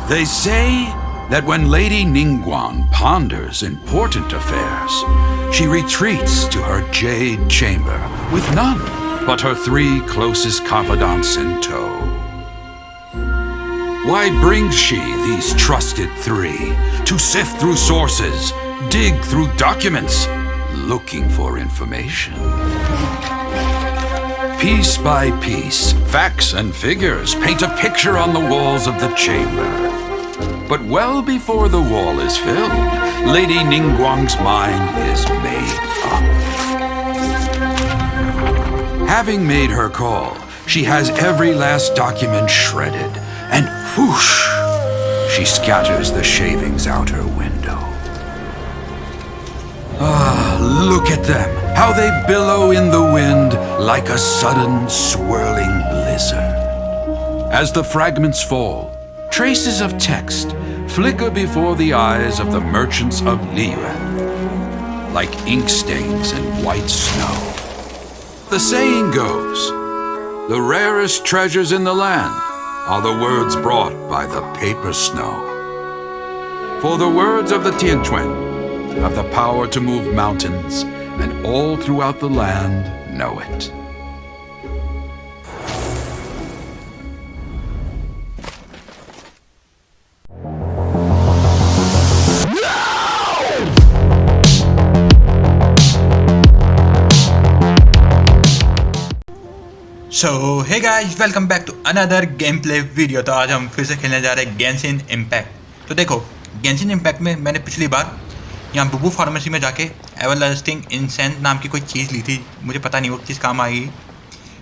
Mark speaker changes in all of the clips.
Speaker 1: They say that when Lady Ningguang ponders important affairs, she retreats to her jade chamber with none but her 3 closest confidants in tow. Why brings she these trusted 3 to sift through sources, dig through documents, looking for information? Piece by piece, facts and figures paint a picture on the walls of the chamber. But well before the wall is filled, Lady Ningguang's mind is made up. Having made her call, she has every last document shredded, and whoosh, she scatters the shavings out her window. Ah, look at them, how they billow in the wind like a sudden swirling blizzard. As the fragments fall, traces of text flicker before the eyes of the merchants of Liyue, like ink stains in white snow. The saying goes, the rarest treasures in the land are the words brought by the paper snow. For the words of the Tianquan have the power to move mountains, and all throughout the land know it.
Speaker 2: So hey guys, welcome back to another game play video. तो आज हम फिर से खेलने जा रहे हैं Genshin impact. तो देखो, गेंशिन इम्पैक्ट में मैंने पिछली बार यहाँ बुबू फार्मेसी में जाके एवरलास्टिंग इंसेंस नाम की कोई चीज़ ली थी। मुझे पता नहीं वो किस काम आएगी,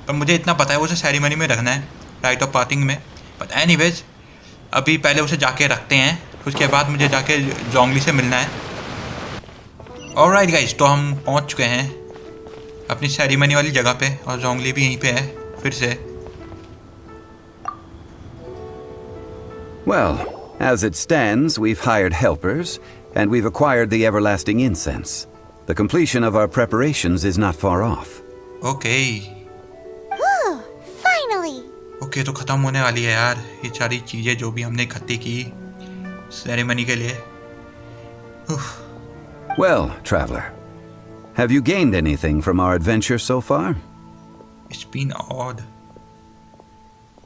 Speaker 2: पर मुझे इतना पता है उसे सेरेमनी में रखना है, राइट ऑफ पासिंग में। बट एनीवेज, अभी पहले उसे जाके रखते हैं, उसके बाद मुझे जाके जोंगली से मिलना है। ऑलराइट गाइस, तो हम पहुँच चुके हैं अपनी सेरेमनी वाली जगह पे, और जोंगली भी यहीं पे है फिर से।
Speaker 3: Well, as it stands, we've hired helpers, and we've acquired the everlasting incense. The completion of our preparations is not far off.
Speaker 2: Okay.
Speaker 4: Finally.
Speaker 2: Okay, तो ख़त्म होने वाली है यार ये सारी चीज़ें जो भी हमने इकट्ठी की सेरेमनी के लिए।
Speaker 3: Well, traveler, have you gained anything from our adventure so far?
Speaker 2: It's been odd.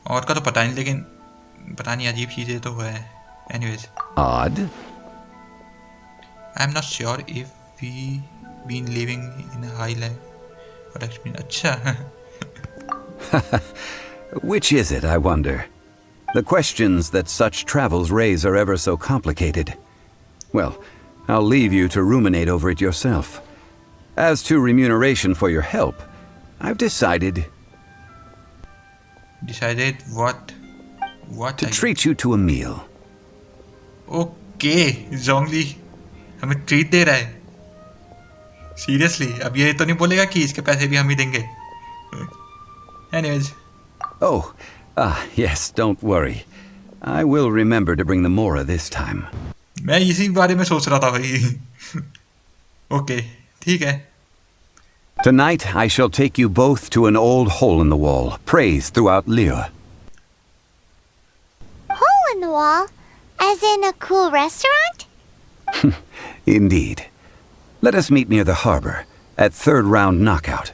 Speaker 2: Odd का तो पता नहीं, लेकिन पता नहीं अजीब चीज़ें तो है। Anyways.
Speaker 3: Odd?
Speaker 2: I'm not sure if we been living in a high life or experience. अच्छा.
Speaker 3: Which is it, I wonder? The questions that such travels raise are ever so complicated. Well, I'll leave you to ruminate over it yourself. As to remuneration for your help, I've decided...
Speaker 2: Decided what? What?
Speaker 3: To treat you to a meal.
Speaker 2: Okay, जोंगली हमें treat दे रहा है। Seriously, अब ये तो नहीं बोलेगा कि इसके पैसे भी हम ही देंगे। Anyways.
Speaker 3: Oh, yes, don't worry. I will remember to bring the Mora this time.
Speaker 2: मैं इसी बारे में सोच रहा था भाई। Okay, ठीक है।
Speaker 3: Tonight, I shall take you both to an old hole in the wall, praised throughout Liyue.
Speaker 4: Hole in the wall? As in a cool restaurant?
Speaker 3: Indeed. Let us meet near the harbor, at third round knockout.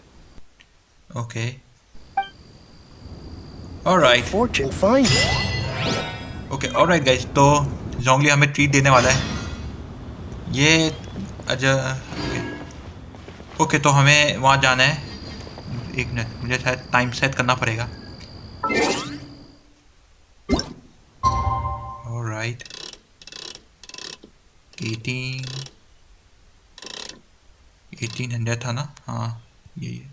Speaker 2: Okay. Alright.
Speaker 5: Fortune finder.
Speaker 2: Okay, alright guys, तो जोंगली हमें treat देने वाला है। ये okay, तो हमें वहाँ जाना है। एक मिनट, मुझे शायद टाइम सेट करना पड़ेगा। ऑलराइट, 1800 था ना? हाँ, यही है।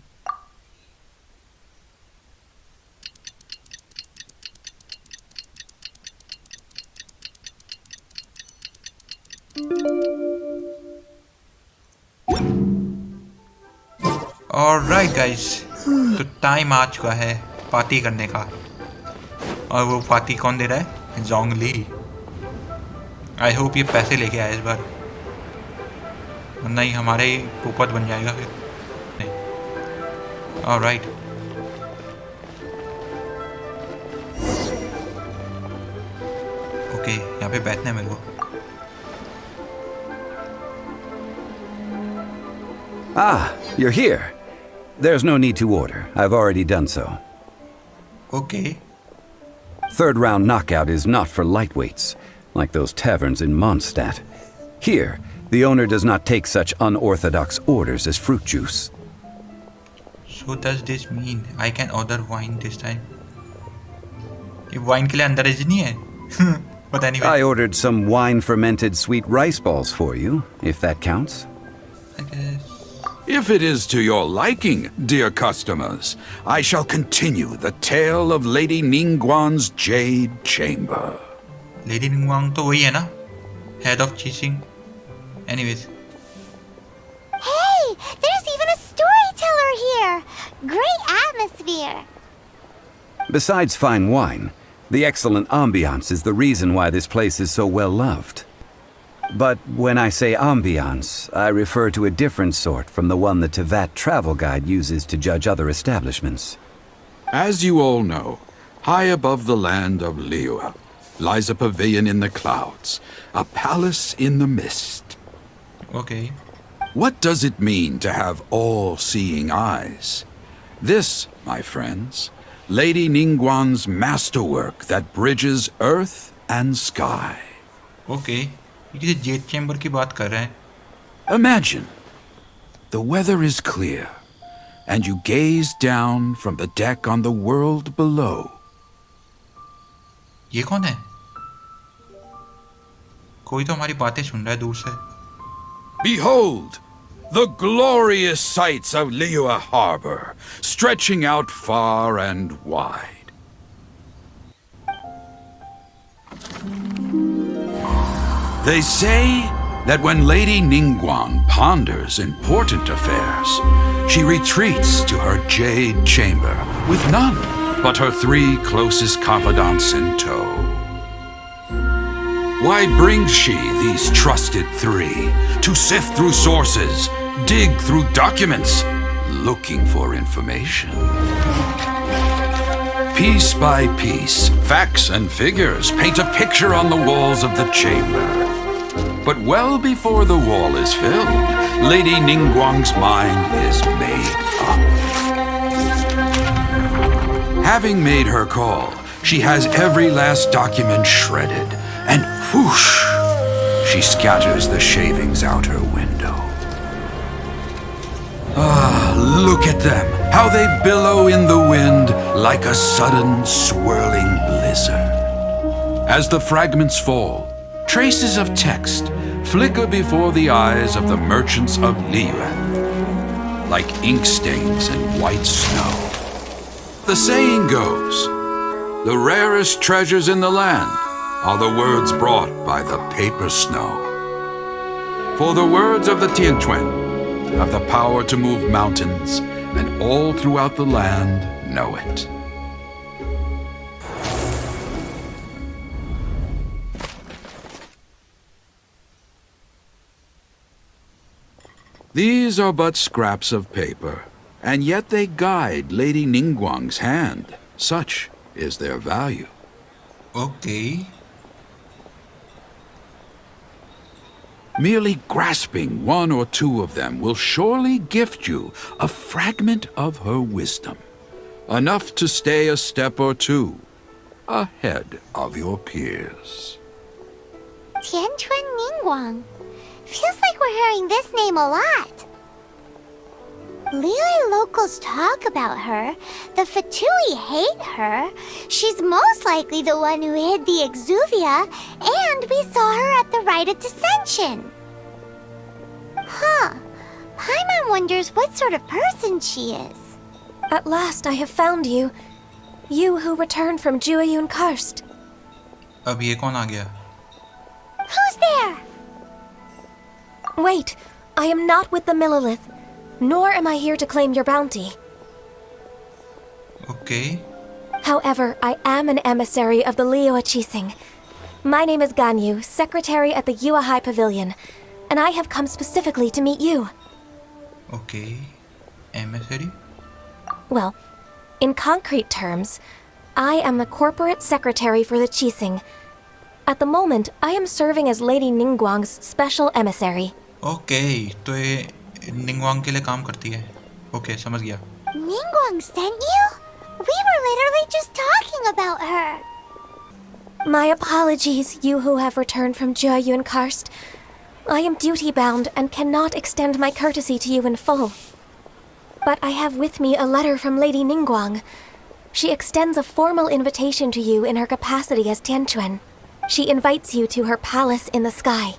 Speaker 2: ऑलराइट गाइस, तो टाइम आ चुका है पार्टी करने का, और वो पार्टी कौन दे रहा है? जोंगली। आई होप ये पैसे लेके आए इस बार, वरना ही हमारे ही पोपट बन जाएगा फिर। नहीं, ऑलराइट। ओके यहाँ पे बैठना है मेरे को.
Speaker 3: Ah, you're here. There's no need to order. I've already done so.
Speaker 2: Okay.
Speaker 3: Third round knockout is not for lightweights, like those taverns in Mondstadt. Here, the owner does not take such unorthodox orders as fruit juice.
Speaker 2: So does this mean I can order wine this time? ये wine के लिए अंडरएज नहीं है. But anyway.
Speaker 3: I ordered some wine-fermented sweet rice balls for you, if that counts.
Speaker 2: I guess.
Speaker 1: If it is to your liking, dear customers, I shall continue the tale of Lady Ningguang's Jade Chamber.
Speaker 2: Lady Ningguang तो वही है ना? Head of cheating. Anyways.
Speaker 4: Hey, there's even a storyteller here. Great atmosphere.
Speaker 3: Besides fine wine, the excellent ambiance is the reason why this place is so well loved. But when I say ambiance, I refer to a different sort from the one the Tevat travel guide uses to judge other establishments.
Speaker 1: As you all know, high above the land of Liyue lies a pavilion in the clouds, a palace in the mist.
Speaker 2: Okay.
Speaker 1: What does it mean to have all-seeing eyes? This, my friends, Lady Ningguang's masterwork that bridges earth and sky.
Speaker 2: Okay. ये किसी jet chamber की बात कर रहे हैं.
Speaker 1: Imagine, the weather is clear, and you gaze down from the deck on the world below.
Speaker 2: ये कौन है? कोई तो हमारी बातें सुन रहा है दूर से.
Speaker 1: Behold, the glorious sights of Liyue Harbor, stretching out far and wide. They say that when Lady Ningguang ponders important affairs, she retreats to her jade chamber with none but her 3 closest confidants in tow. Why brings she these trusted 3 to sift through sources, dig through documents, looking for information? Piece by piece, facts and figures paint a picture on the walls of the chamber. But well before the wall is filled, Lady Ningguang's mind is made up. Having made her call, she has every last document shredded, and whoosh, she scatters the shavings out her window. Ah, look at them, how they billow in the wind like a sudden swirling blizzard. As the fragments fall, traces of text flicker before the eyes of the merchants of Liyue, like ink stains in white snow. The saying goes, the rarest treasures in the land are the words brought by the paper snow. For the words of the Tianquan have the power to move mountains, and all throughout the land know it. These are but scraps of paper, and yet they guide Lady Ningguang's hand. Such is their value.
Speaker 2: Okay.
Speaker 1: Merely grasping 1 or 2 of them will surely gift you a fragment of her wisdom, enough to stay a step or 2 ahead of your peers.
Speaker 4: Tianquan Ningguang. Feels like we're hearing this name a lot. Liyue locals talk about her. The Fatui hate her. She's most likely the one who hid the Exuvia, and we saw her at the Rite of Dissension. Huh. Paimon wonders what sort of person she is.
Speaker 5: At last I have found you. You who returned from Jueyun Karst.
Speaker 2: अब ये कौन आ गया?
Speaker 4: Who's there?
Speaker 5: Wait, I am not with the Millilith, nor am I here to claim your bounty.
Speaker 2: Okay.
Speaker 5: However, I am an emissary of the Liyue Chising. My name is Ganyu, secretary at the Yuehai Pavilion, and I have come specifically to meet you.
Speaker 2: Okay. Emissary?
Speaker 5: Well, in concrete terms, I am the corporate secretary for the Chising. At the moment, I am serving as Lady Ningguang's special emissary.
Speaker 2: Okay, तो ये निंगवांग के लिए काम करती है। Okay, समझ गया।
Speaker 4: Ningguang sent you? We were literally just talking about her.
Speaker 5: My apologies, you who have returned from Jiayun Karst. I am duty-bound and cannot extend my courtesy to you in full. But I have with me a letter from Lady Ningguang. She extends a formal invitation to you in her capacity as Tianquan. She invites you to her palace in the sky.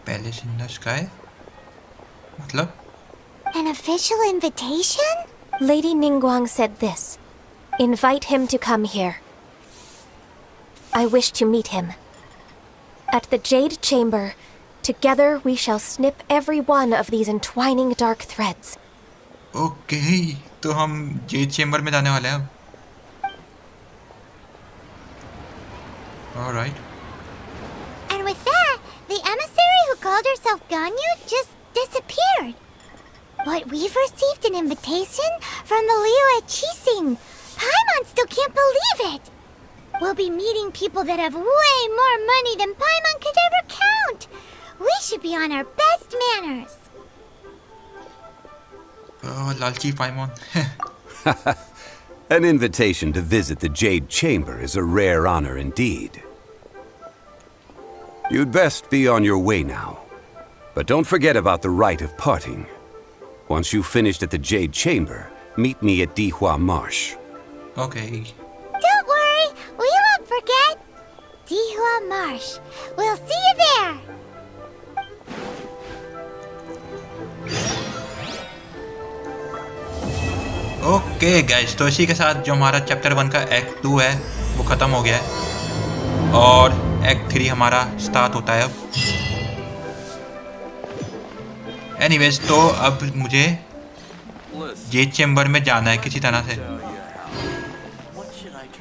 Speaker 2: Palace in the sky? मतलब?
Speaker 4: An official invitation?
Speaker 5: Lady Ningguang said this. Invite him to come here. I wish to meet him. At the Jade Chamber, together we shall snip every one of these entwining dark threads.
Speaker 2: Okay, तो हम Z chamber में जाने वाले हैं अब। Alright.
Speaker 4: And with that, the emissary who called herself Ganyu just disappeared. But we've received an invitation from the Liyue Qixing. Paimon still can't believe it. We'll be meeting people that have way more money than Paimon could ever count. We should be on our best manners.
Speaker 2: लालची पाइमोन।
Speaker 3: An invitation to visit the Jade Chamber is a rare honor indeed. You'd best be on your way now. But don't forget about the rite of parting. Once you've finished at the Jade Chamber, meet me at Dihua Marsh.
Speaker 2: Okay.
Speaker 4: Don't worry, we won't forget. Dihua Marsh. We'll see you there.
Speaker 2: Okay guys, तो इसी के साथ जो हमारा chapter 1 का act 2 है वो ख़त्म हो गया है और एक्ट 3 हमारा स्टार्ट होता है अब। एनीवेज, तो अब मुझे जेड चेम्बर में जाना है किसी तरह से।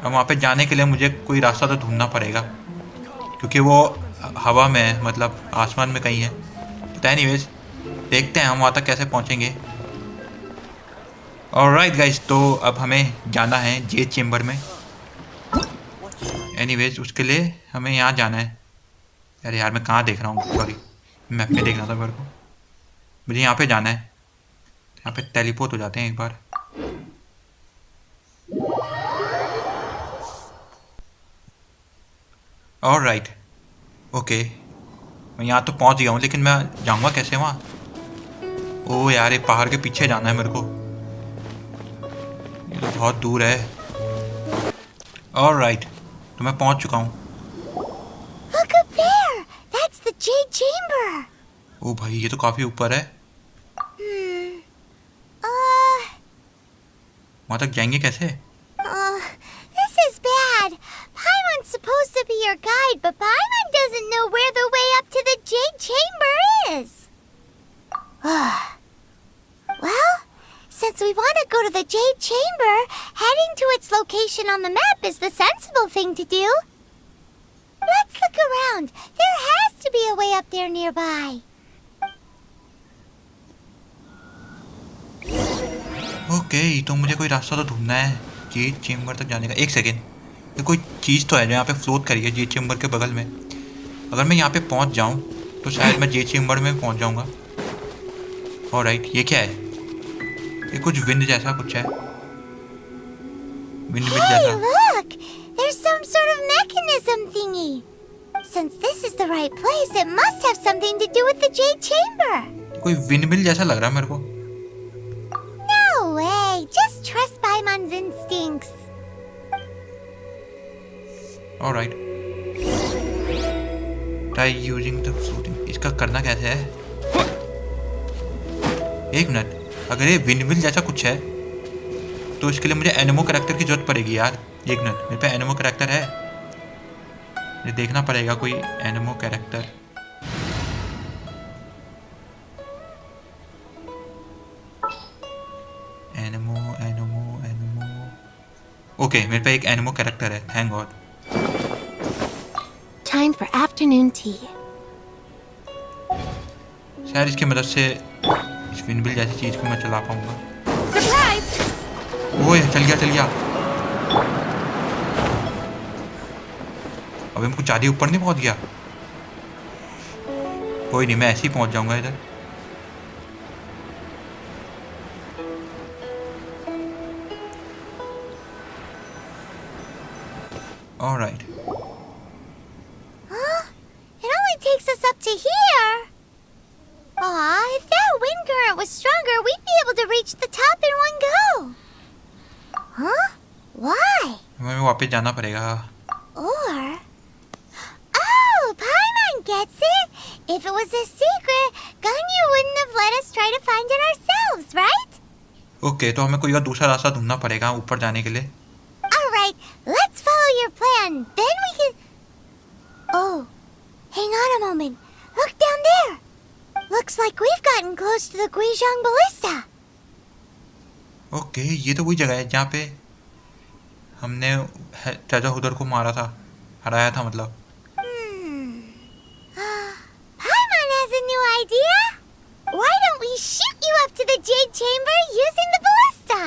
Speaker 2: और वहाँ पे जाने के लिए मुझे कोई रास्ता तो ढूंढना पड़ेगा क्योंकि वो हवा में है, मतलब आसमान में कहीं है। तो एनीवेज, देखते हैं हम वहाँ तक कैसे पहुँचेंगे। ऑलराइट गाइस, तो अब हमें जाना है जेड चेम्बर में। एनीवेज, उसके लिए हमें यहाँ जाना है। अरे यार, मैं कहाँ देख रहा हूँ, सॉरी, मैप में देखना था मेरे को। मुझे यहाँ पे जाना है, यहाँ पे टेलीपोर्ट हो जाते हैं एक बार। ऑलराइट, ओके, मैं यहाँ तो पहुँच गया हूँ, लेकिन मैं जाऊँगा कैसे वहाँ? ओह यार, ये पहाड़ के पीछे जाना है मेरे को, ये तो बहुत दूर है। ऑलराइट, तो मैं पहुँच चुका हूँ।
Speaker 4: Look up there. That's the Jade Chamber.
Speaker 2: ओ भाई, ये तो काफी ऊपर है। वहाँ तक जाएंगे कैसे?
Speaker 4: This is bad. Paimon's supposed to be your guide, but Paimon doesn't know where the way up to the Jade Chamber is. Well, since we want to go to the Jade Chamber, heading to its location on the map is the sensible thing to do. Let's look around. There has to be a way up there nearby.
Speaker 2: Okay, तो मुझे कोई रास्ता तो ढूंढना है Z chamber तक जाने का। एक सेकेंड, ये कोई चीज़ तो है जो यहाँ पे फ्लोट करी है जेड चेम्बर के बगल में। अगर मैं यहाँ पे पहुँच जाऊँ तो शायद मैं जेड चेम्बर में पहुँच जाऊँगा। ऑलराइट, ये क्या है? ये कुछ विंड जैसा कुछ है, विंड
Speaker 4: Hey,
Speaker 2: जैसा।
Speaker 4: look! There's some sort of mechanism thingy. Since this is the right place, it must have something to do with the Jade Chamber.
Speaker 2: कोई विंड मिल जैसा लग रहा है मेरे को।
Speaker 4: No way! Just trust Paimon's instincts.
Speaker 2: Alright, try using the floating. इसका करना कैसे है? एक मिनट, अगर ये विंड मिल जैसा कुछ है तो इसके लिए मुझे एनिमो कैरेक्टर की जरूरत पड़ेगी यार। एक मिनट, मेरे पे एनिमो कैरेक्टर है, मुझे देखना पड़ेगा कोई एनिमो कैरेक्टर। एनिमो एनिमो एनिमो, ओके, मेरे पे एक एनिमो कैरेक्टर है, thank God.
Speaker 5: Time for afternoon tea.
Speaker 2: शायद इसकी मदद से इस विंडमिल जैसी चीज को मैं चला पाऊंगा।
Speaker 5: Surprise!
Speaker 2: ओए, चल गया चल गया। अबे मैं कुछ ज़्यादा ऊपर नहीं पहुंच गया? कोई नहीं, मैं ऐसे ही पहुंच जाऊंगा इधर। Alright.
Speaker 4: It only takes us up to here. Aw, if that wind current was stronger, we'd be able to reach the top in one go. Huh? Why?
Speaker 2: हमें वापस जाना पड़ेगा।
Speaker 4: Or... Oh, Paimon gets it! If it was a secret, Ganyu wouldn't have let us try to find it ourselves, right?
Speaker 2: Okay, तो हमें कोई और दूसरा रास्ता ढूंढना पड़ेगा ऊपर जाने के लिए।
Speaker 4: Alright, let's follow your plan. Then we can... Oh, hang on a moment. Look down there. Looks like we've gotten close to the Guizhong Ballista.
Speaker 2: Okay, ये तो वही जगह है जहाँ पे हमने चाचा उधर को मारा था, हराया था मतलब।
Speaker 4: Paimon has a new idea. Why don't we shoot you up to the Jade Chamber using the ballista?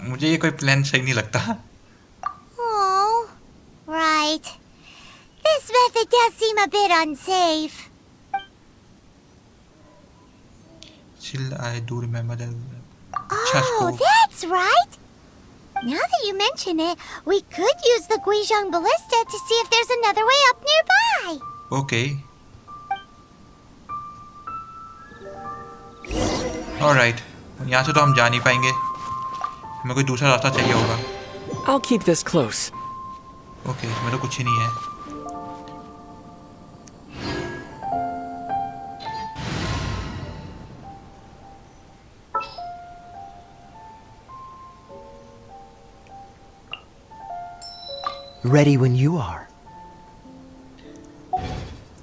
Speaker 2: मुझे ये कोई प्लान सही नहीं लगता।
Speaker 4: Oh, right. This method does seem a bit unsafe.
Speaker 2: Still, I do remember that.
Speaker 4: Oh, that's right. Now that you mention it, we could use the Guizhong Ballista to see if there's another way up nearby.
Speaker 2: Okay, alright. यहाँ से तो हम जा नहीं पाएंगे, हमें कोई दूसरा रास्ता चाहिए होगा।
Speaker 6: I'll keep this close.
Speaker 2: Okay, इसमें तो कुछ ही नहीं है।
Speaker 6: Ready when you are.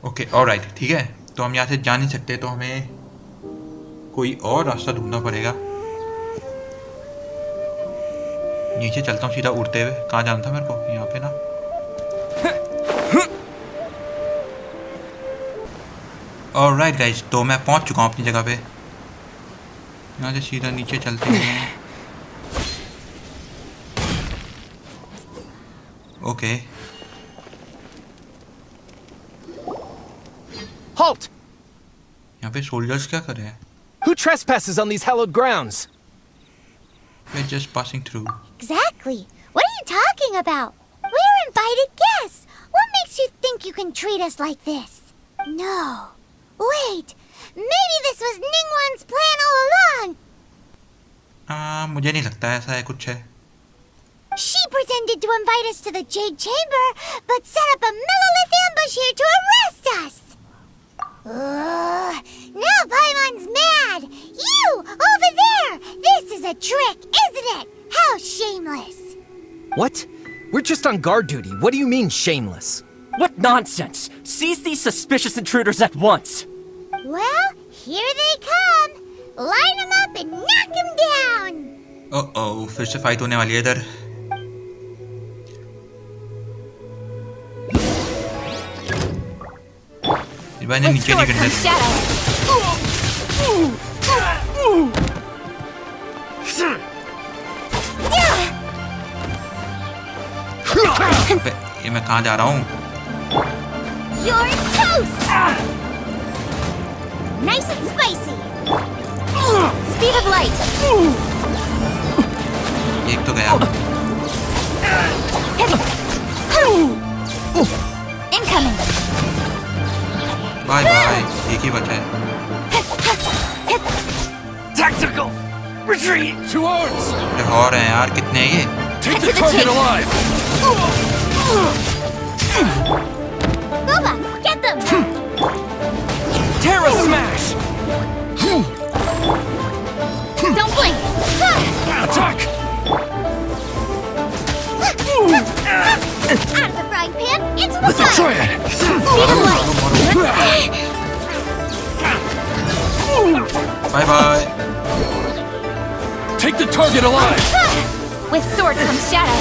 Speaker 2: Okay, alright, ठीक है। तो हम यहाँ से जा नहीं सकते, तो हमें कोई और रास्ता ढूंढना पड़ेगा। नीचे चलता हूँ सीधा उड़ते हुए। कहाँ जाना था मेरे को? यहाँ पे ना। ऑलराइट गाइस, तो मैं पहुँच चुका हूँ अपनी जगह पे। यहाँ से सीधा नीचे चलते हैं। Okay,
Speaker 6: Halt!
Speaker 2: यहाँ पे सोल्जर्स क्या कर रहे हैं?
Speaker 6: Who trespasses on these hallowed grounds?
Speaker 2: We're just passing through.
Speaker 4: Exactly. What are you talking about? We're invited guests. What makes you think you can treat us like this? No. Wait. Maybe this was Ningguang's plan all along.
Speaker 2: मुझे नहीं लगता ऐसा है कुछ है।
Speaker 4: She pretended to invite us to the Jade Chamber, but set up a Millilith ambush here to arrest us. Now Paimon's mad. You, over there. This is a trick, isn't it? How shameless.
Speaker 6: What? We're just on guard duty. What do you mean, shameless?
Speaker 7: What nonsense! Seize these suspicious intruders at once!
Speaker 4: Well, here they come. Line them up and knock them down.
Speaker 2: ओह, फिर से fight होने वाली है इधर। भाई ने नीचे नहीं गिरने ये मैं कहाँ जा रहा हूँ?
Speaker 4: You're toast. Nice and spicy. Speed of light.
Speaker 2: एक तो गया।
Speaker 4: Incoming.
Speaker 2: बाय बाय, एक ही बचा है।
Speaker 7: Tactical! Retreat!
Speaker 6: To arms!
Speaker 2: अरे और हैं यार, कितने हैं ये?
Speaker 6: Take the target alive!
Speaker 4: Boba, get them.
Speaker 6: Terra smash!
Speaker 4: Don't blink.
Speaker 6: Attack!
Speaker 4: Out of the frying pan, into the
Speaker 6: With the
Speaker 4: fire.
Speaker 6: triad!
Speaker 4: Speed of light.
Speaker 2: Bye bye.
Speaker 6: Take the target alive!
Speaker 4: With sword comes shadow.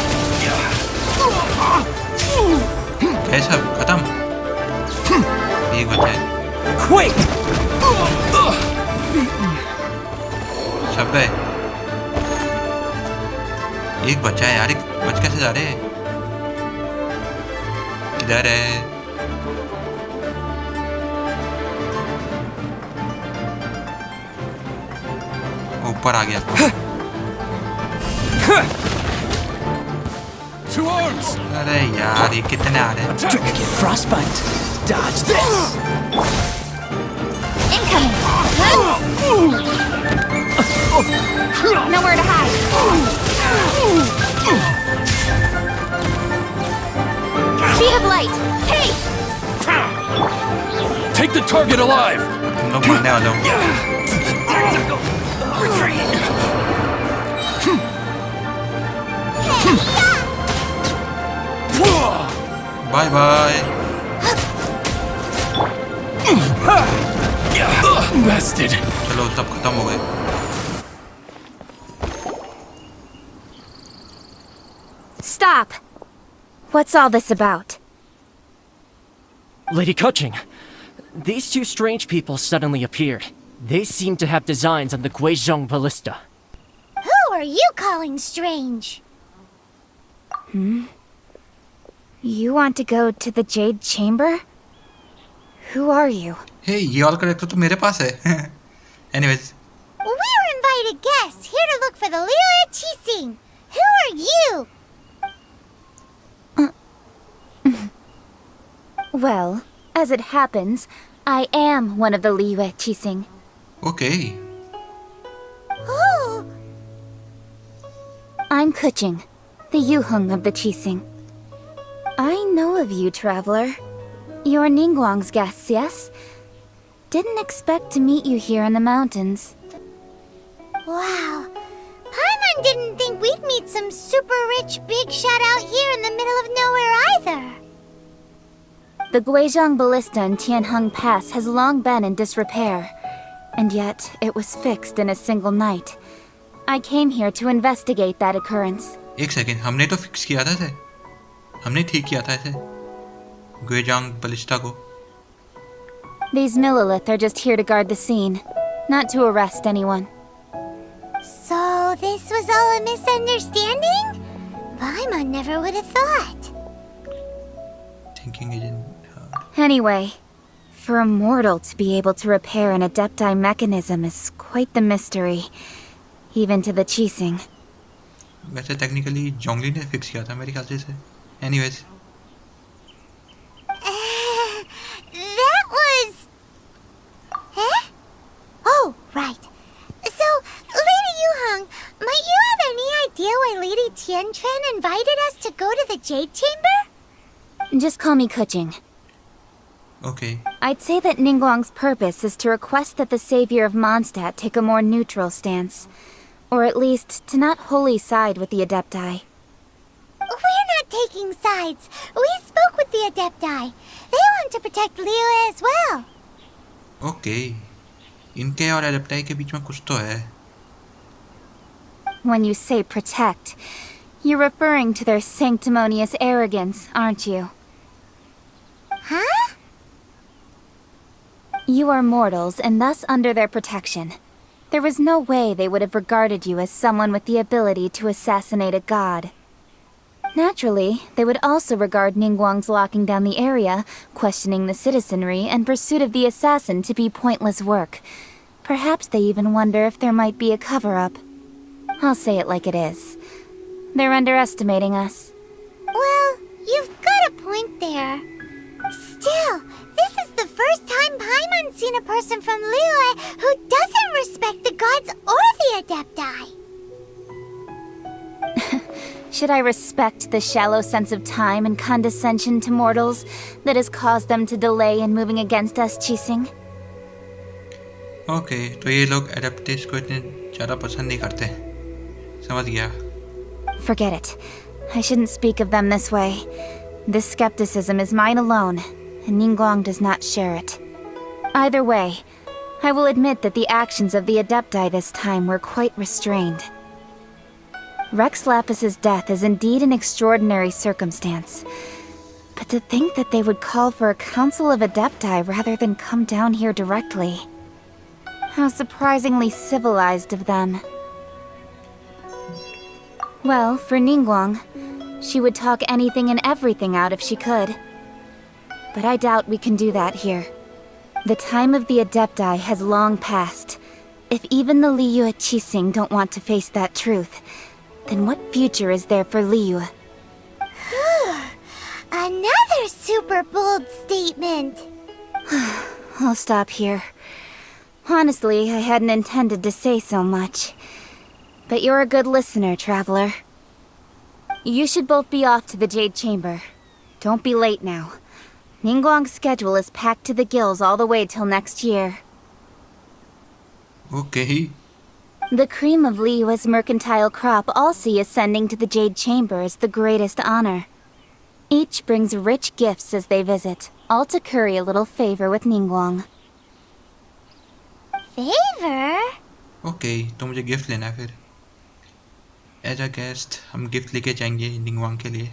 Speaker 2: है सब खत्म। एक बचा है।
Speaker 7: Quick!
Speaker 2: सब गए। एक बचा है यार, एक बच कैसे जा रहे हैं? किधर है? ऊपर आ गया.
Speaker 6: Two arms!
Speaker 2: अरे यार ये कितने आ रहे हैं?
Speaker 7: Don't get frostbite. Dodge this.
Speaker 4: Incoming! Nowhere to hide! Speed of light! Hey!
Speaker 6: Take the target alive!
Speaker 2: तुम लोग मरने वाले हो. Bye bye.
Speaker 6: Bested.
Speaker 2: चलो सब खत्म हो गए.
Speaker 5: Stop! What's all this about?
Speaker 7: Lady Kuching, these two strange people suddenly appeared. They seem to have designs on the Guizhong ballista.
Speaker 4: Who are you calling strange?
Speaker 5: You want to go to the Jade Chamber? Who are you?
Speaker 2: Hey, ये all correct तो मेरे पास है. Anyways,
Speaker 4: We're invited guests here to look for the Liu Qixing. Who are you?
Speaker 5: Well, as it happens, I am one of the Liu Qixing.
Speaker 2: okay.
Speaker 4: Oh,
Speaker 5: I'm Kuching, the Yuheng of the Qixing. I know of you, traveler. You're Ningguang's guests, yes? Didn't expect to meet you here in the mountains.
Speaker 4: wow. Paimon didn't think we'd meet some super rich big shot out here in the middle of nowhere either.
Speaker 5: The Guizhong ballista in Tianheng Pass has long been in disrepair, and yet it was fixed in a single night. I came here to investigate that occurrence.
Speaker 2: एक second, हमने तो fix किया था इसे. हमने ठीक किया था इसे. गुएजांग बलिस्टा को.
Speaker 5: These Millilith are just here to guard the scene, not to arrest anyone.
Speaker 4: So this was all a misunderstanding? Paimon never would have thought.
Speaker 2: Thinking isn't hard.
Speaker 5: Anyway, for a mortal to be able to repair an Adepti mechanism is quite the mystery, even to the Qixing.
Speaker 2: वैसे technically जोंगली ने fix किया था मेरे ख्याल से इसे. Anyways,
Speaker 4: That was... Eh? Oh, right. So, Lady Yuheng, might you have any idea why Lady Tianquan invited us to go to the Jade Chamber?
Speaker 5: Just call me Kuching.
Speaker 2: okay.
Speaker 5: I'd say that Ningguang's purpose is to request that the savior of Mondstadt take a more neutral stance. Or at least, to not wholly side with the Adepti.
Speaker 4: We're not taking sides. We spoke with the Adepti. They want to protect Liyue as well.
Speaker 2: Okay. इनके और एडेप्टाई के बीच में कुछ तो है.
Speaker 5: When you say protect, you're referring to their sanctimonious arrogance, aren't you?
Speaker 4: Huh?
Speaker 5: You are mortals and thus under their protection. There was no way they would have regarded you as someone with the ability to assassinate a god. Naturally, they would also regard Ningguang's locking down the area, questioning the citizenry, and pursuit of the assassin to be pointless work. Perhaps they even wonder if there might be a cover-up. I'll say it like it is. They're underestimating us.
Speaker 4: Well, you've got a point there. Still, this is the first time Paimon's seen a person from Liyue who doesn't respect the gods or the Adepti.
Speaker 5: Should I respect the shallow sense of time and condescension to mortals that has caused them to delay in moving against us, Qixing?
Speaker 2: Okay, तो ये लोग एडेप्टिव्स को इतने ज़्यादा पसंद नहीं करते. समझ गया.
Speaker 5: Forget it. I shouldn't speak of them this way. This skepticism is mine alone, and Ningguang does not share it. Either way, I will admit that the actions of the Adepti this time were quite restrained. Rex Lapis's death is indeed an extraordinary circumstance. But to think that they would call for a council of Adepti rather than come down here directly. How surprisingly civilized of them. Well, for Ningguang, she would talk anything and everything out if she could.
Speaker 8: but I doubt we can do that here. The time of the Adepti has long passed. If even the Liyue Qixing don't want to face that truth, then what future is there for Liyue?
Speaker 4: Another super bold statement.
Speaker 8: I'll stop here. Honestly, I hadn't intended to say so much. But you're a good listener, Traveler. You should both be off to the Jade Chamber. Don't be late now. Ningguang's schedule is packed to the gills all the way till next year.
Speaker 2: Okay.
Speaker 8: The cream of Liyue's mercantile crop all see ascending to the Jade Chamber as the greatest honor. Each brings rich gifts as they visit, all to curry a little favor with Ningguang.
Speaker 4: Favor?
Speaker 2: Okay, तो मुझे gift लेना है फिर. As a guest, हम gift लेके जाएंगे निंगवांग के लिए.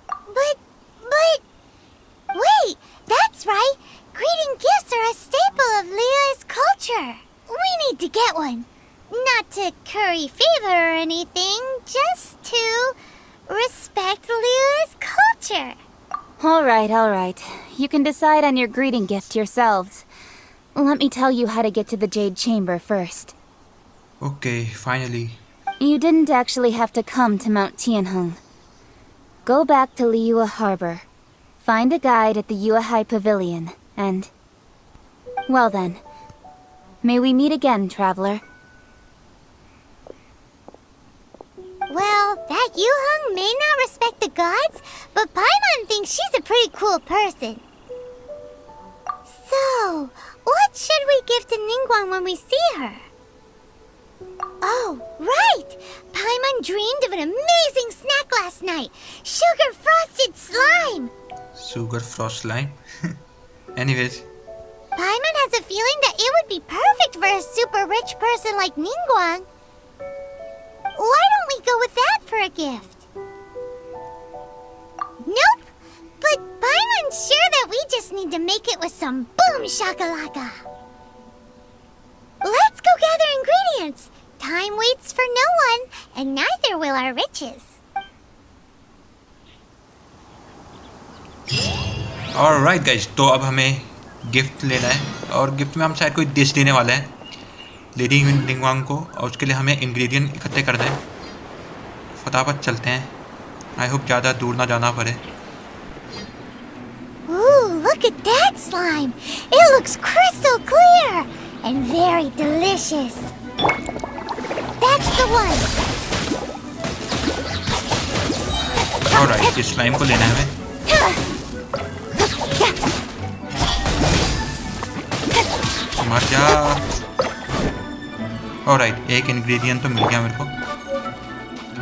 Speaker 4: But... Wait, that's right! Greeting gifts are a staple of Liyue's culture. We need to get one. Not to curry favor or anything, just to respect Liyue's culture.
Speaker 8: Alright. You can decide on your greeting gift yourselves. Let me tell you how to get to the Jade Chamber first.
Speaker 2: Okay, finally.
Speaker 8: You didn't actually have to come to Mount Tianheng. Go back to Liyue Harbor. Find a guide at the Yuehai Pavilion, and... Well then. May we meet again, Traveler.
Speaker 4: Well, that Yuheng may not respect the gods, but Paimon thinks she's a pretty cool person. So, what should we give to Ningguang when we see her? Oh, right! Paimon dreamed of an amazing snack last night! Sugar frosted slime!
Speaker 2: Sugar frost slime. Anyways.
Speaker 4: Paimon has a feeling that it would be perfect for a super rich person like Ningguang. Why don't we go with that for a gift? Nope! But Paimon's sure that we just need to make it with some boom shakalaka. Let's go gather ingredients. Time waits for no one, and neither will our riches.
Speaker 2: Alright guys, तो अब हमें gift लेना है और gift में हम शायद कोई डिश देने वाले हैं लेडी निंगवांग को और उसके लिए हमें इंग्रेडिएंट इकट्ठे करना है. फटाफट चलते हैं. आई होप ज़्यादा दूर ना जाना पड़े.
Speaker 4: Ooh, look at that slime! It looks crystal clear and very delicious. That's the one.
Speaker 2: Alright, इस स्लाइम को लेना है हमें. मर जा. Alright, एक इंग्रेडिएंट तो मिल गया मेरे को.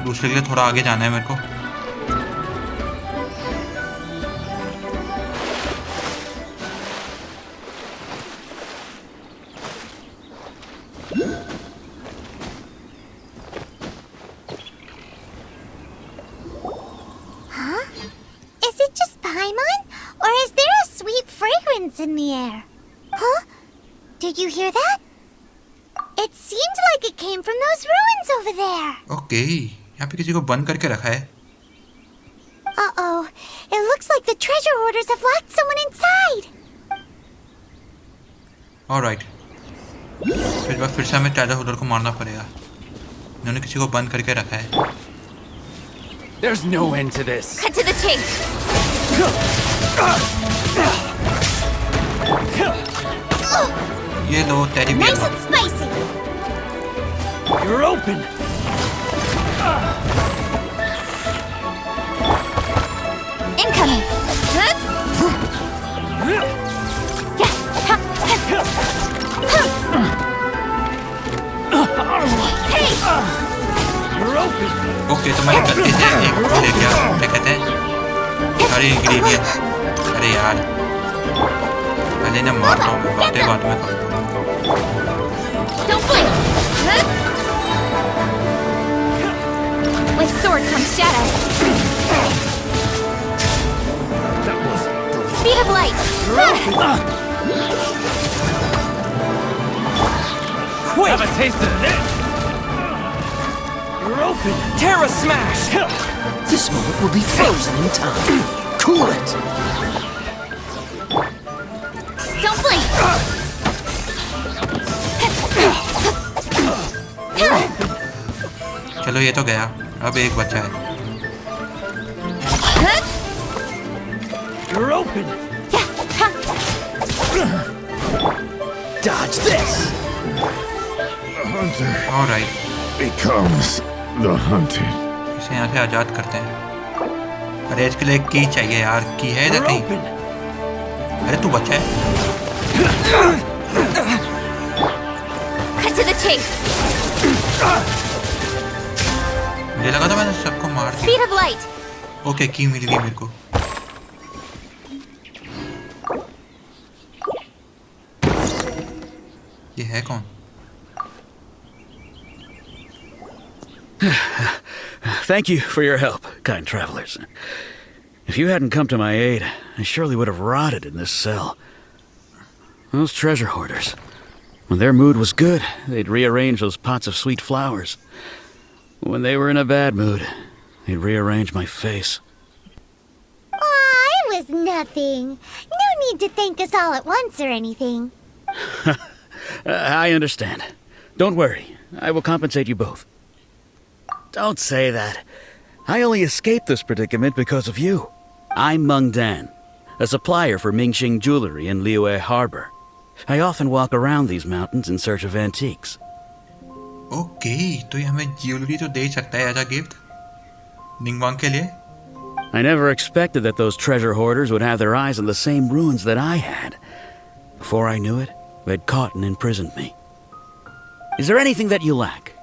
Speaker 2: दूसरे के लिए थोड़ा आगे जाना है मेरे को.
Speaker 4: Huh? Is it just Paimon? Or is there a sweet fragrance in the air? Huh? Did you hear that? It seemed like it came from those ruins over there.
Speaker 2: Okay, यहाँ पे किसी को बंद करके रखा है.
Speaker 4: Uh-oh. It looks like the treasure hoarders have locked someone inside.
Speaker 2: Alright. इस बार फिर से हमें ट्रेजर होल्डर को मारना पड़ेगा. इन्होंने किसी को बंद करके रखा है.
Speaker 6: There's no end to this.
Speaker 5: Cut to the chase.
Speaker 2: ये लो teddy bear.
Speaker 4: Nice and spicy.
Speaker 6: You're open.
Speaker 5: Incoming. Hey!
Speaker 6: You're open.
Speaker 2: Okay, तो मैंने गलती से एक ले गया. क्या कहते हैं? सारे इंग्रेडिएंट. अरे यार. पहले ना मारता हूँ मैं. बातें में करता हूँ.
Speaker 5: Don't blink. With sword comes shadow.
Speaker 6: That was
Speaker 5: Speed of light.
Speaker 6: quick. Have a taste of this. You're open. Terra smash.
Speaker 9: This moment will be frozen in time. Cool it.
Speaker 2: चलो ये तो गया, अब एक बचा है।
Speaker 6: You're open. Dodge this.
Speaker 9: The hunter
Speaker 2: alright,
Speaker 9: becomes the hunted.
Speaker 2: इसे यहाँ से आजाद करते हैं। अरे इसके लिए की चाहिए यार, की है इधर
Speaker 6: You're
Speaker 2: कहीं?
Speaker 6: open.
Speaker 2: अरे तू बच्चा है।
Speaker 8: Cut to the chase.
Speaker 2: मुझे लगा था मैंने सबको मार दिया।
Speaker 8: Speed of light.
Speaker 2: ओके, की मिल गई मेरे को। ये है कौन?
Speaker 10: Thank you for your help, kind travelers. If you hadn't come to my aid, I surely would have rotted in this cell. Those treasure hoarders, when their mood was good, they'd rearrange those pots of sweet flowers. When they were in a bad mood, they'd rearrange my face.
Speaker 4: Aw, it was nothing. No need to thank us all at once or anything.
Speaker 10: I understand. Don't worry, I will compensate you both. Don't say that. I only escaped this predicament because of you. I'm Meng Dan, a supplier for Mingxing jewelry in Liyue Harbor. I often walk around these mountains in search of antiques.
Speaker 2: Okay, तो ये हमें jewellery तो दे सकता है as a gift निंगवांग के लिए।
Speaker 10: I never expected that those treasure hoarders would have their eyes on the same ruins that I had. Before I knew it, they'd caught and imprisoned me. Is there anything that you lack?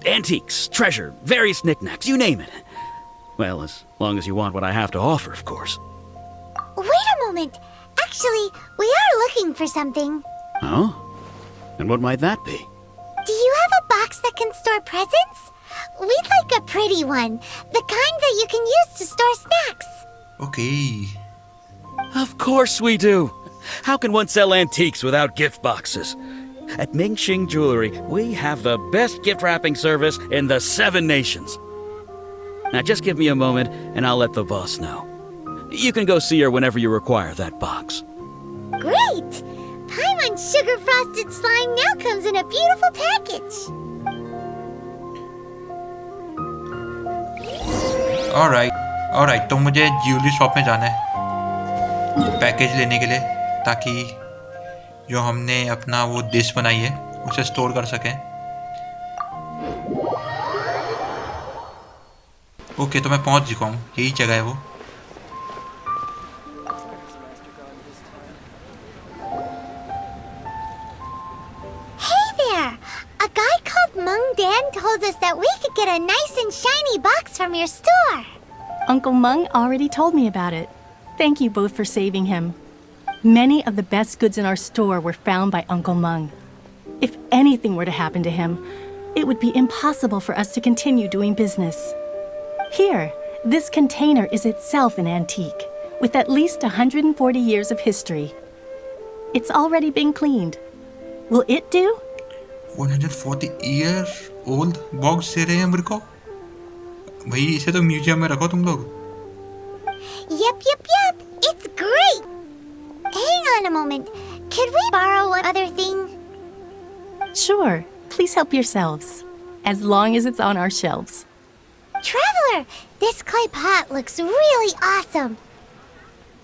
Speaker 10: Antiques, treasure, various knickknacks, you name it. Well, as long as you want what I have to offer, of course.
Speaker 4: Wait a moment. Actually, we are looking for something.
Speaker 10: Oh? And what might that be?
Speaker 4: Do you have a box that can store presents? We'd like a pretty one. The kind that you can use to store snacks.
Speaker 2: Okay,
Speaker 10: Of course we do. How can one sell antiques without gift boxes? At Mingxing Jewelry, we have the best gift wrapping service in the 7 nations. Now just give me a moment and I'll let the boss know. You can go see her whenever you require that box.
Speaker 4: Great! Paimon sugar frosted slime now comes in a beautiful package.
Speaker 2: Alright, तो मुझे jewellery shop में जाना है package लेने के लिए, ताकि जो हमने अपना वो डिश बनाई है उसे स्टोर कर सकें। ओके, तो मैं पहुंच चुका हूँ, यही जगह है वो।
Speaker 4: Hey there! A guy called Meng Dan told us that we could get a nice and shiny box from your store.
Speaker 11: Uncle Meng already told me about it. Thank you both for saving him. Many of the best goods in our store were found by Uncle Meng. If anything were to happen to him, it would be impossible for us to continue doing business. Here, this container is itself an antique, with at least 140 years of history. It's already been cleaned. Will it do?
Speaker 2: 140 years old box दे रहे हैं मेरे को भाई, इसे तो museum में रखो तुम लोग।
Speaker 4: Yep. It's great! Hang on a moment. Could we borrow one other thing?
Speaker 11: Sure, please help yourselves, as long as it's on our shelves.
Speaker 4: Traveler, this clay pot looks really awesome.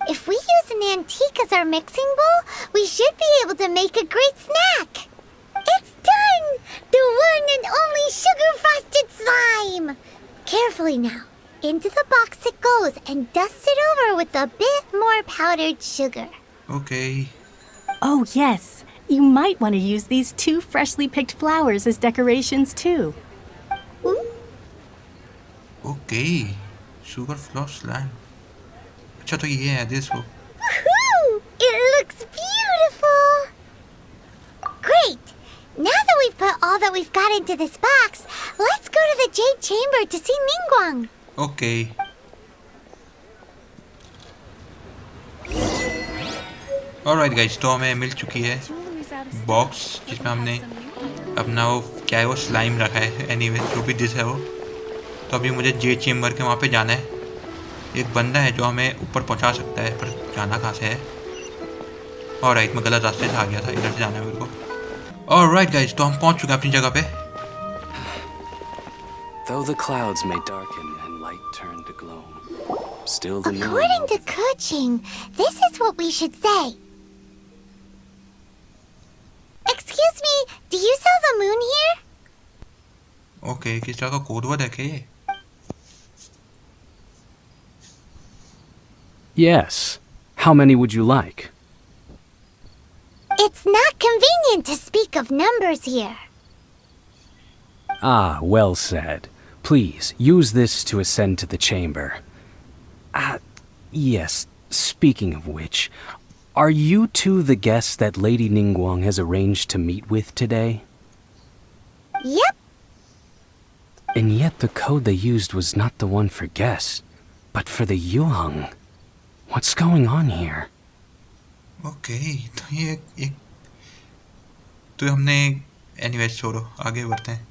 Speaker 4: If we use an antique as our mixing bowl, we should be able to make a great snack. It's done! The one and only sugar-frosted slime! Carefully now. Into the box it goes and dust it over with a bit more powdered sugar.
Speaker 2: Okay,
Speaker 11: Oh, yes. You might want to use these 2 freshly picked flowers as decorations, too.
Speaker 2: Okay, sugar floss slime. अच्छा, तो ये है this वो।
Speaker 4: Woohoo! It looks beautiful! Great! Now that we've put all that we've got into this box, let's go to the Jade Chamber to see Ningguang.
Speaker 2: Okay, alright guys, तो हमें मिल चुकी है box जिसमें हमने अपना वो क्या है वो स्लाइम रखा है। एनीवे, जो भी डिश है वो। तो अभी मुझे जे चेम्बर के वहाँ पे जाना है। एक बंदा है जो हमें ऊपर पहुँचा सकता है, पर जाना कहाँ से है? ऑलराइट, मैं गलत रास्ते से आ गया था, इधर से जाना है मेरे को। ऑलराइट गाइस, तो हम पहुंच चुके हैं अपनी जगह पे।
Speaker 12: Though the clouds may darken and light turn to gloom, still the moon...
Speaker 4: According to coaching, this is what we should say. Excuse me, do you sell the moon here?
Speaker 2: Okay, किस तरह का code word है क्या ये?
Speaker 12: Yes. How many would you like?
Speaker 4: It's not convenient to speak of numbers here.
Speaker 12: Ah, well said. Please, use this to ascend to the chamber. Yes, speaking of which, are you two the guests that Lady Ningguang has arranged to meet with today?
Speaker 4: Yep.
Speaker 12: And yet the code they used was not the one for guests, but for the Yuang. What's going on here?
Speaker 2: Okay, तो ये एक तो हमने anyways छोड़ो, आगे बढ़ते हैं।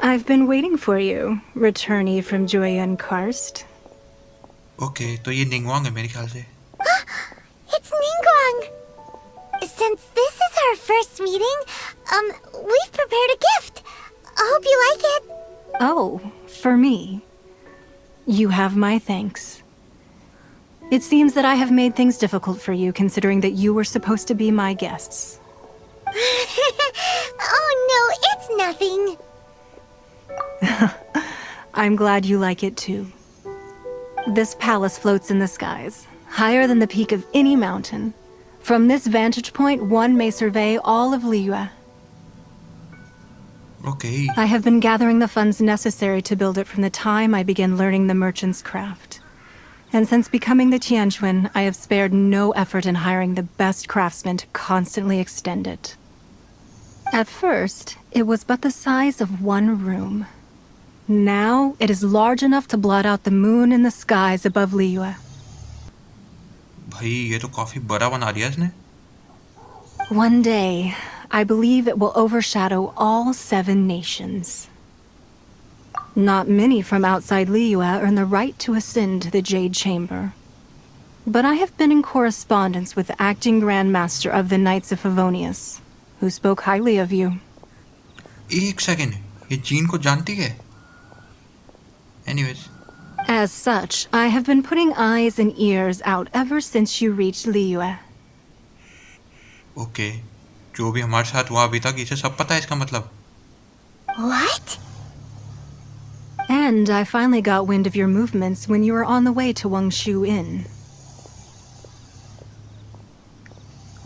Speaker 11: I've been waiting for you, returnee from Joyun Karst.
Speaker 2: Okay, तो ये निंगवांग है मेरे ख्याल से।
Speaker 4: It's Ningguang. Since this is our first meeting, we've prepared a gift. I hope you like it.
Speaker 11: Oh, for me. You have my thanks. It seems that I have made things difficult for you, considering that you were supposed to be my guests.
Speaker 4: Oh no, it's nothing.
Speaker 11: I'm glad you like it too. This palace floats in the skies, higher than the peak of any mountain. From this vantage point, one may survey all of Liyue.
Speaker 2: Okay.
Speaker 11: I have been gathering the funds necessary to build it from the time I began learning the merchant's craft. And since becoming the Tianquan, I have spared no effort in hiring the best craftsmen to constantly extend it. At first, it was but the size of one room. Now, it is large enough to blot out the moon in the skies above Liyue.
Speaker 2: भाई ये तो काफी बड़ा बना दिया इसने।
Speaker 11: One day, I believe it will overshadow all 7 nations. Not many from outside Liyue earn the right to ascend to the Jade Chamber. But I have been in correspondence with the acting Grand Master of the Knights of Favonius, who spoke highly of you.
Speaker 2: एक second, ये gene को जानती है? Anyways.
Speaker 11: As such, I have been putting eyes and ears out ever since you reached Liyue.
Speaker 2: Okay. जो भी हमारे साथ हुआ अभी तक, इसे सब पता है इसका मतलब।
Speaker 4: What?
Speaker 11: And I finally got wind of your movements when you were on the way to Wangshu Inn.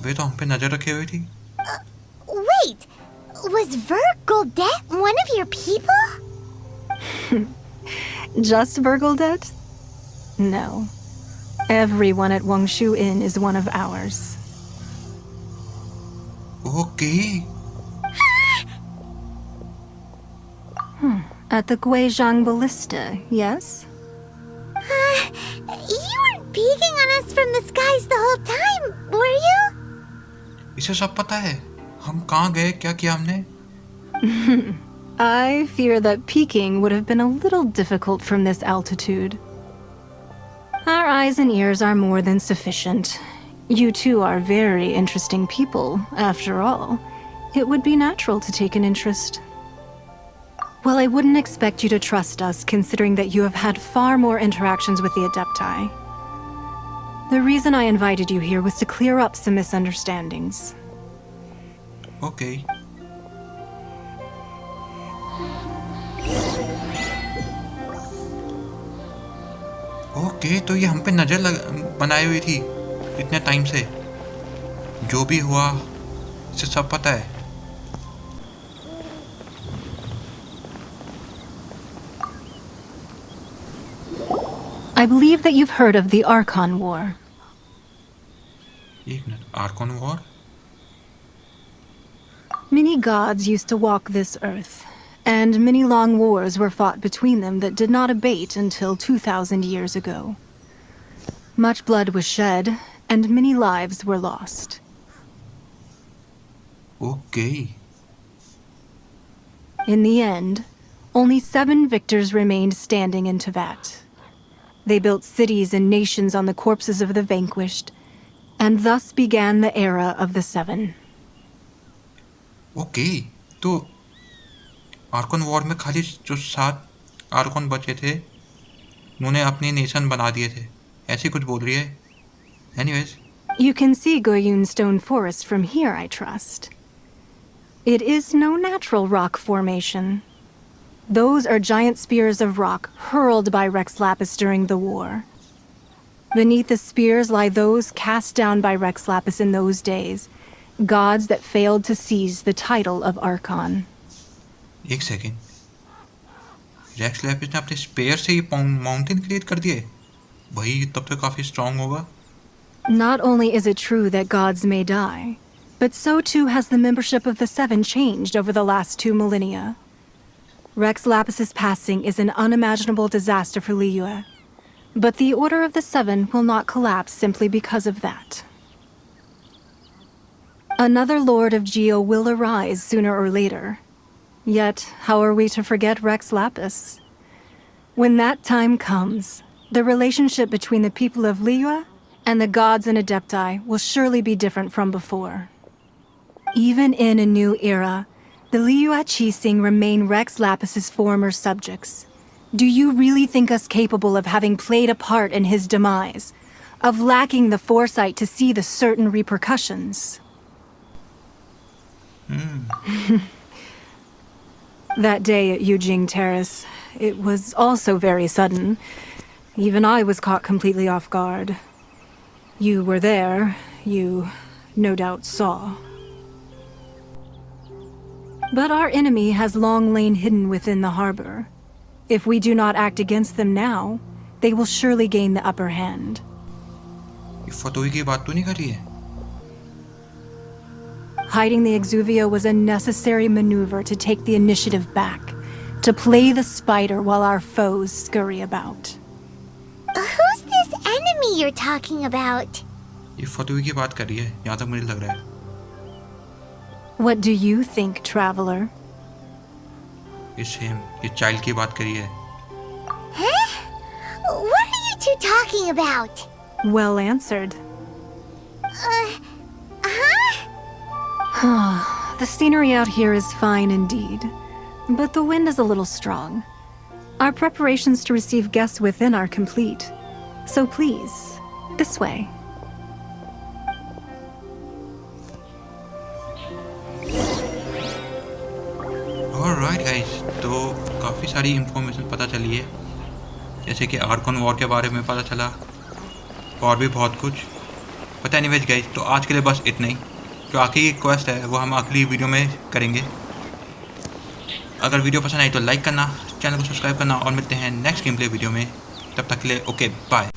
Speaker 2: वे तो हम पे नजर रखे हुए थी।
Speaker 4: Wait, was Vergoldet one of your people?
Speaker 11: Just Vergoldet? No. Everyone at Wangshu Inn is one of ours.
Speaker 2: Okay.
Speaker 11: At the Guizhang Ballista, yes?
Speaker 4: You weren't peeking on us from the skies the whole time, were you?
Speaker 2: इसे सब पता है। हम कहाँ गए, क्या किया हमने?
Speaker 11: I fear that peeking would have been a little difficult from this altitude. Our eyes and ears are more than sufficient. You two are very interesting people, after all. It would be natural to take an interest. Well, I wouldn't expect you to trust us, considering that you have had far more interactions with the Adepti. The reason I invited you here was to clear up some misunderstandings.
Speaker 2: Okay. Okay, तो ये हम पे नजर बनाई हुई थी इतने time से। जो भी हुआ इसे सब पता है।
Speaker 11: I believe that you've heard of the Archon War.
Speaker 2: एक minute, Arkan war?
Speaker 11: Many gods used to walk this earth, and many long wars were fought between them that did not abate until 2,000 years ago. Much blood was shed, and many lives were lost.
Speaker 2: Okay.
Speaker 11: In the end, only 7 victors remained standing in Tevat. They built cities and nations on the corpses of the vanquished, and thus began the era of the 7.
Speaker 2: Okay. तो Arkan war में खाली जो 7 Arkan बचे थे उन्होंने अपने nation बना दिए थे, ऐसी कुछ बोल रही है. Anyways.
Speaker 11: You can see Goyun Stone Forest from here, I trust. It is no natural rock formation. Those are giant spears of rock hurled by Rex Lapis during the war. Beneath the spears lie those cast down by Rex Lapis in those days, gods that failed to seize the title of Archon.
Speaker 2: एक second, racks Lapis ने अपने spare से ही mountain create कर दिए. वही तब तो काफी स्ट्रांग होगा.
Speaker 11: Not only is it true that gods may die, but so too has the membership of the 7 changed over the last 2 millennia. Rex Lapis's passing is an unimaginable disaster for Liyue, but the Order of the 7 will not collapse simply because of that. Another Lord of Geo will arise sooner or later. Yet, how are we to forget Rex Lapis? When that time comes, the relationship between the people of Liyue and the gods and Adepti will surely be different from before. Even in a new era, the Liyue Qixing remain Rex Lapis's former subjects. Do you really think us capable of having played a part in his demise? Of lacking the foresight to see the certain repercussions? That day at Yujing Terrace, it was also very sudden. Even I was caught completely off guard. You were there. You no doubt saw. But our enemy has long lain hidden within the harbor. If we do not act against them now, they will surely gain the upper hand.
Speaker 2: ये फतोई की बात तो नहीं कर रही है.
Speaker 11: Hiding the Exuvio was a necessary maneuver to take the initiative back, to play the spider while our foes scurry about.
Speaker 4: Who's this enemy you're talking about?
Speaker 2: ये फतोई की बात कर रही है, यहाँ तक मुझे लग रहा है.
Speaker 11: What do you think, traveler?
Speaker 2: It's him. ये चाइल्ड की बात करी है.
Speaker 4: Huh? What are you two talking about?
Speaker 11: Well answered. The scenery out here is fine indeed, but the wind is a little strong. Our preparations to receive guests within are complete. So please, this way.
Speaker 2: Alright guys, तो काफ़ी सारी information पता चली है, जैसे कि Arkan war के बारे में पता चला और भी बहुत कुछ. पता नहीं वेज गाइस, तो आज के लिए बस इतना ही. जो आखिरी की क्वेस्ट है वो हम अगली वीडियो में करेंगे. अगर वीडियो पसंद आई तो लाइक करना, चैनल को सब्सक्राइब करना और मिलते हैं नेक्स्ट गेम प्ले वीडियो में. तब तक के लिए ओके बाय.